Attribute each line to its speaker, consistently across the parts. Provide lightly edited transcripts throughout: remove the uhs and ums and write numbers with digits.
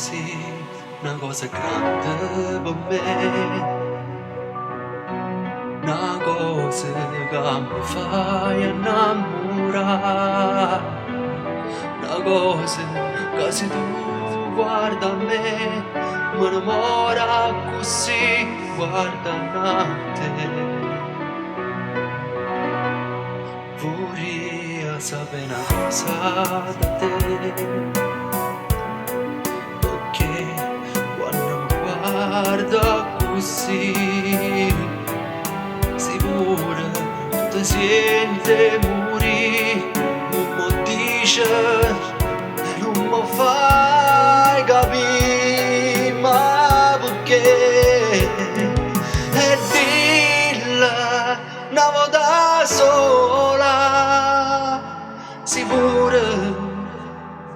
Speaker 1: sì, una cosa grande per me, una cosa che mi fa innamorare, una cosa che se tu guarda a me, mi innamora così, guarda a te. Vorrei sapere una cosa da te, perché quando mi guarda così, sicuro ti sente morire, non mi dice e non mi fai capire, ma perché? E dilla una volta sola, sicuro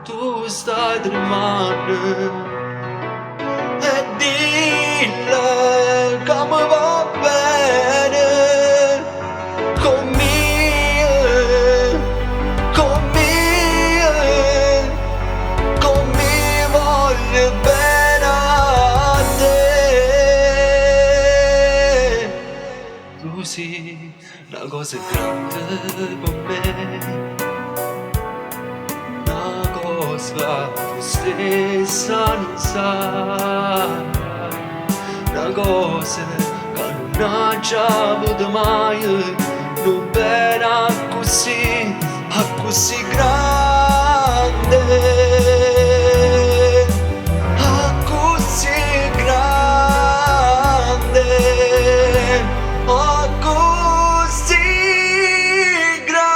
Speaker 1: tu stai tremando. E dille che mi va bene con me, con me voglio bene a te. Tu sei una cosa grande per me, una cosa tu stessa non sai, una cosa che non ha già avuto mai, non era così, così grande, così grande, così grande.